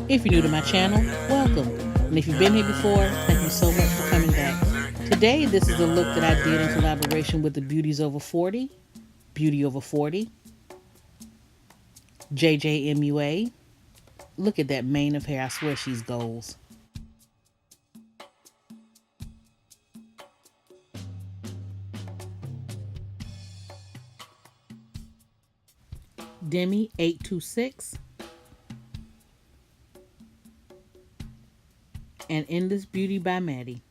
If you're new to my channel, welcome. And if you've been here before, thank you so much for coming back. Today, this is a look that I did in collaboration with the Beauty Over 40, JJMUA. Look at that mane of hair. I swear she's goals. Demi 826. And Endless Beauty by Maddie.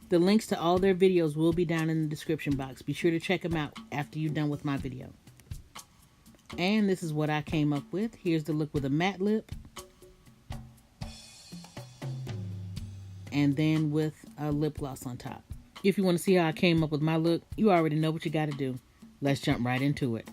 The links to all their videos will be down in the description box. Be sure to check them out after you're done with my video. And this is what I came up with. Here's the look with a matte lip. And then with a lip gloss on top. If you want to see how I came up with my look, you already know what you got to do. Let's jump right into it.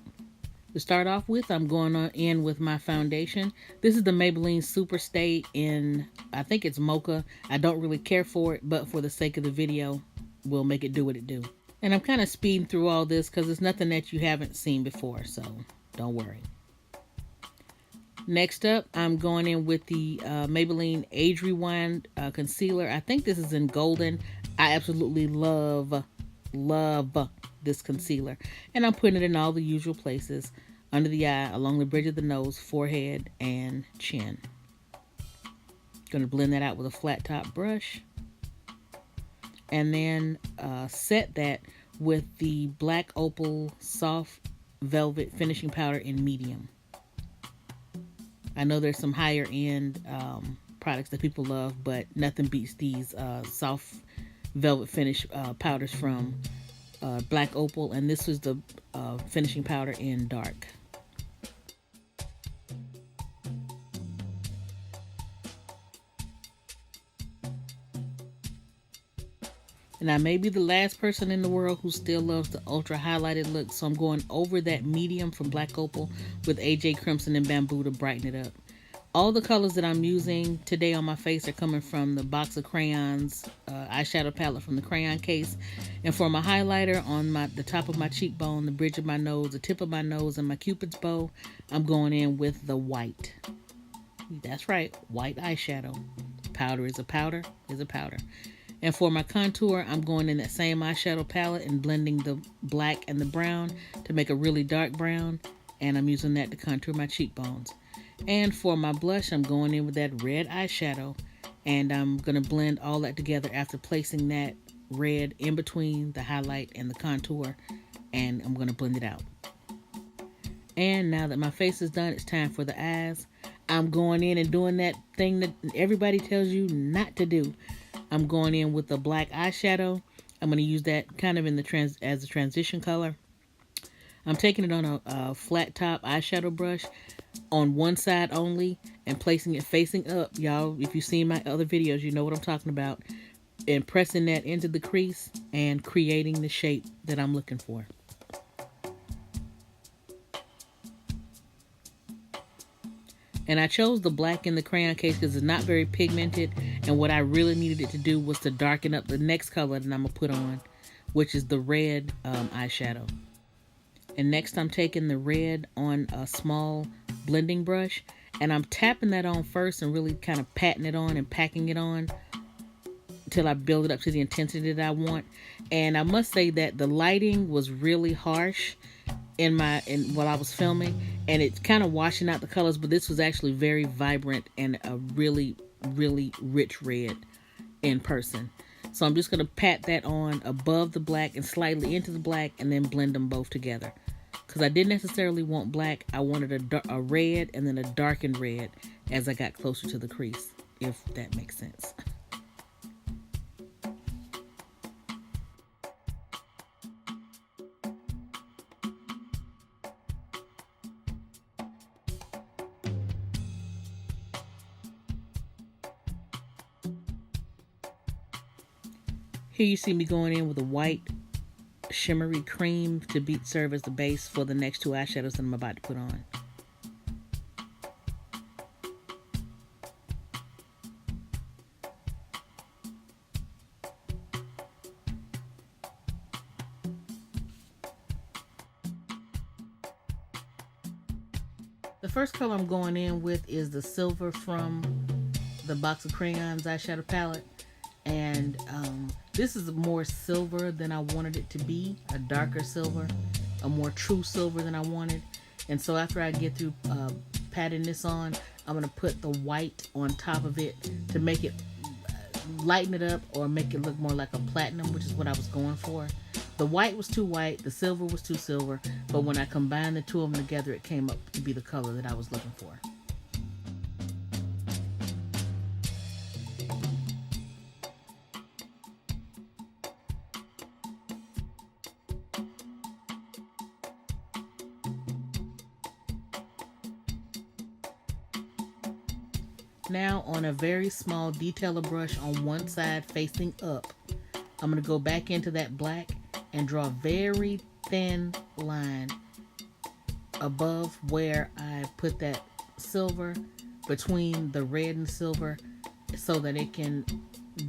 To start off with, I'm going in with my foundation. This is the Maybelline Super Stay in, I think it's Mocha. I don't really care for it, but for the sake of the video, we'll make it do what it do. And I'm kind of speeding through all this because it's nothing that you haven't seen before, so don't worry. Next up, I'm going in with the Maybelline Age Rewind Concealer. I think this is in Golden. I absolutely love this concealer. And I'm putting it in all the usual places. Under the eye, along the bridge of the nose, forehead, and chin. Going to blend that out with a flat top brush. And then set that with the Black Opal Soft Velvet Finishing Powder in medium. I know there's some higher end products that people love, but nothing beats these soft velvet finish powders from Black Opal, and this was the finishing powder in dark. And I may be the last person in the world who still loves the ultra highlighted look, so I'm going over that medium from Black Opal with AJ Crimson and Bamboo to brighten it up. All the colors that I'm using today on my face are coming from the box of crayons eyeshadow palette from the crayon case. And for my highlighter on the top of my cheekbone, the bridge of my nose, the tip of my nose, and my Cupid's bow, I'm going in with the white. That's right, white eyeshadow. Powder is a powder is a powder. And for my contour, I'm going in that same eyeshadow palette and blending the black and the brown to make a really dark brown. And I'm using that to contour my cheekbones. And for my blush, I'm going in with that red eyeshadow. And I'm going to blend all that together after placing that red in between the highlight and the contour. And I'm going to blend it out. And now that my face is done, it's time for the eyes. I'm going in and doing that thing that everybody tells you not to do. I'm going in with the black eyeshadow. I'm going to use that kind of in the as a transition color. I'm taking it on a flat top eyeshadow brush on one side only and placing it facing up. Y'all, if you've seen my other videos, you know what I'm talking about. And pressing that into the crease and creating the shape that I'm looking for. And I chose the black in the crayon case because it's not very pigmented. And what I really needed it to do was to darken up the next color that I'm going to put on, which is the red eyeshadow. And next I'm taking the red on a small blending brush. And I'm tapping that on first and really kind of patting it on and packing it on until I build it up to the intensity that I want. And I must say that the lighting was really harsh while I was filming, and it's kind of washing out the colors, but this was actually very vibrant and a really, really rich red in person. So I'm just going to pat that on above the black and slightly into the black and then blend them both together. Because I didn't necessarily want black. I wanted a red and then a darkened red as I got closer to the crease, if that makes sense. Here you see me going in with a white shimmery cream to serve as the base for the next two eyeshadows that I'm about to put on. The first color I'm going in with is the silver from the box of crayons eyeshadow palette, and this is more silver than I wanted it to be, a darker silver, a more true silver than I wanted. And so after I get through patting this on, I'm going to put the white on top of it to make it lighten it up or make it look more like a platinum, which is what I was going for. The white was too white, the silver was too silver, but when I combined the two of them together, it came up to be the color that I was looking for. Now on a very small detailer brush on one side facing up, I'm going to go back into that black and draw a very thin line above where I put that silver, between the red and silver, so that it can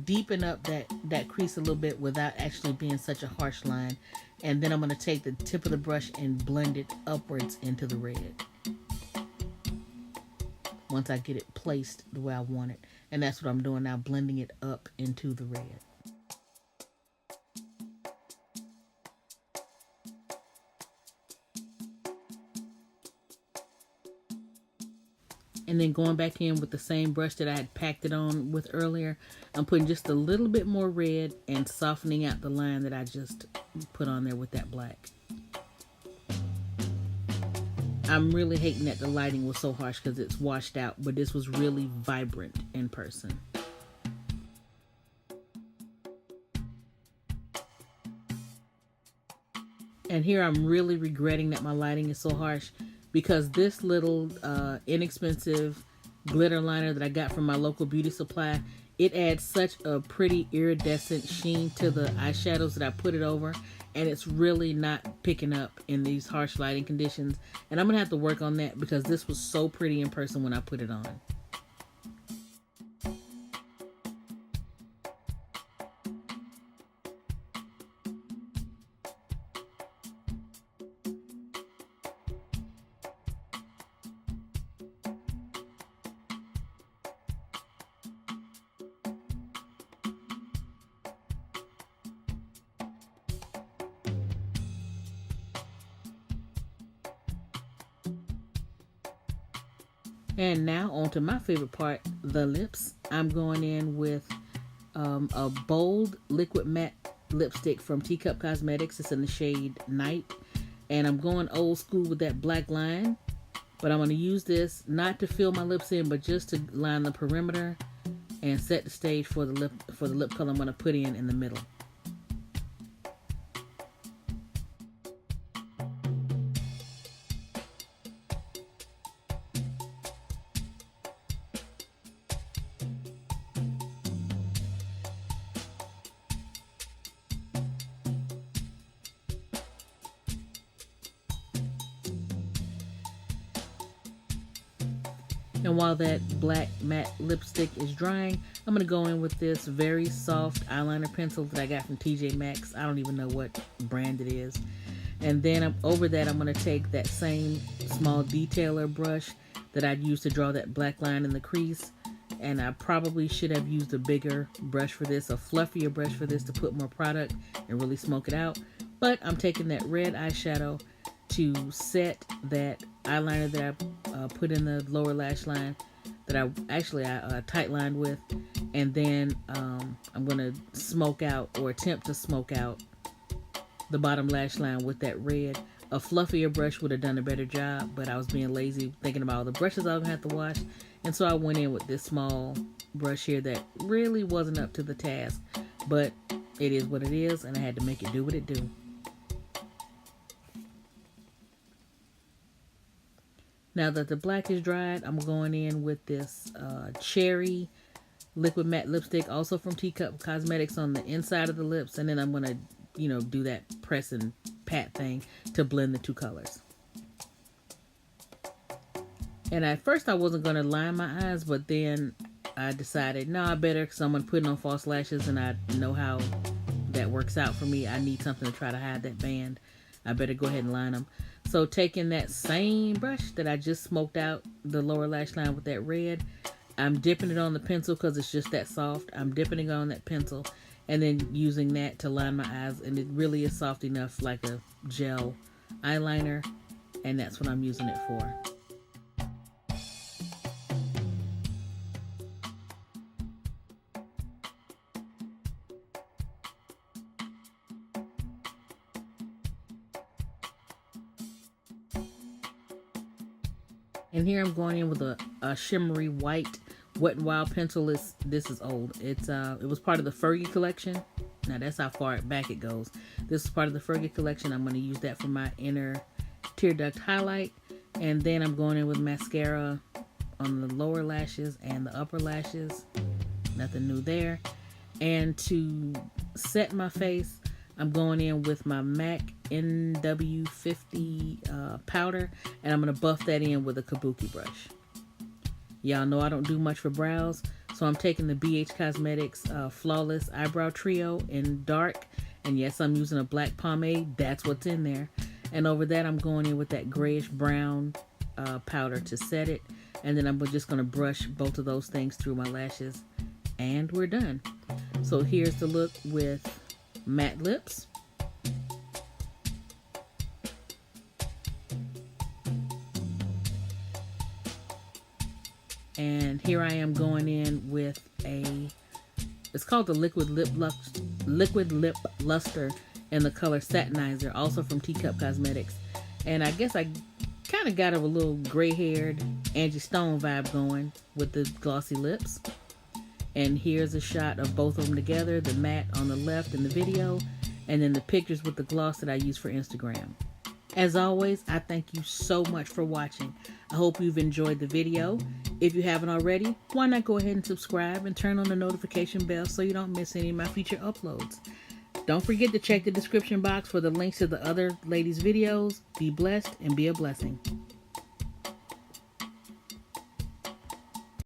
deepen up that crease a little bit without actually being such a harsh line. And then I'm going to take the tip of the brush and blend it upwards into the red once I get it placed the way I want it. And that's what I'm doing now, blending it up into the red. And then going back in with the same brush that I had packed it on with earlier, I'm putting just a little bit more red and softening out the line that I just put on there with that black. I'm really hating that the lighting was so harsh because it's washed out, but this was really vibrant in person. And here I'm really regretting that my lighting is so harsh, because this little inexpensive glitter liner that I got from my local beauty supply, it adds such a pretty iridescent sheen to the eyeshadows that I put it over, and it's really not picking up in these harsh lighting conditions. And I'm gonna have to work on that because this was so pretty in person when I put it on. And now on to my favorite part, the lips. I'm going in with a bold liquid matte lipstick from Teacup Cosmetics. It's in the shade Night. And I'm going old school with that black line. But I'm going to use this not to fill my lips in, but just to line the perimeter and set the stage for the lip color I'm going to put in the middle. And while that black matte lipstick is drying, I'm going to go in with this very soft eyeliner pencil that I got from TJ Maxx. I don't even know what brand it is. And then over that, I'm going to take that same small detailer brush that I'd used to draw that black line in the crease. And I probably should have used a bigger brush for this, a fluffier brush for this, to put more product and really smoke it out. But I'm taking that red eyeshadow to set that eyeliner that I put in the lower lash line that I tight lined with, and then I'm going to smoke out, or attempt to smoke out, the bottom lash line with that red. A fluffier brush would have done a better job, but I was being lazy thinking about all the brushes I was going to have to wash, and so I went in with this small brush here that really wasn't up to the task, but it is what it is, and I had to make it do what it do. Now that the black is dried, I'm going in with this cherry liquid matte lipstick, also from Teacup Cosmetics, on the inside of the lips. And then I'm going to, do that press and pat thing to blend the two colors. And at first I wasn't going to line my eyes, but then I decided, no, I better, because I'm putting on false lashes, and I know how that works out for me. I need something to try to hide that band. I better go ahead and line them. So taking that same brush that I just smoked out the lower lash line with that red, I'm dipping it on the pencil because it's just that soft. I'm dipping it on that pencil and then using that to line my eyes. And it really is soft enough, like a gel eyeliner. And that's what I'm using it for. And here I'm going in with a shimmery white Wet n Wild pencil. This is old. It was part of the Fergie collection. Now that's how far back it goes. This is part of the Fergie collection. I'm going to use that for my inner tear duct highlight. And then I'm going in with mascara on the lower lashes and the upper lashes. Nothing new there. And to set my face, I'm going in with my MAC NW50 powder, and I'm going to buff that in with a kabuki brush. Y'all know I don't do much for brows, so I'm taking the BH Cosmetics Flawless Eyebrow Trio in dark, and yes, I'm using a black pomade. That's what's in there. And over that, I'm going in with that grayish brown powder to set it, and then I'm just going to brush both of those things through my lashes, and we're done. So here's the look with matte lips. And here I am going in with it's called the Liquid Lip Luster in the color Satinizer, also from Teacup Cosmetics. And I guess I kind of got a little gray-haired Angie Stone vibe going with the glossy lips. And here's a shot of both of them together, the matte on the left in the video, and then the pictures with the gloss that I use for Instagram. As always, I thank you so much for watching. I hope you've enjoyed the video. If you haven't already, why not go ahead and subscribe and turn on the notification bell so you don't miss any of my future uploads. Don't forget to check the description box for the links to the other ladies' videos. Be blessed and be a blessing.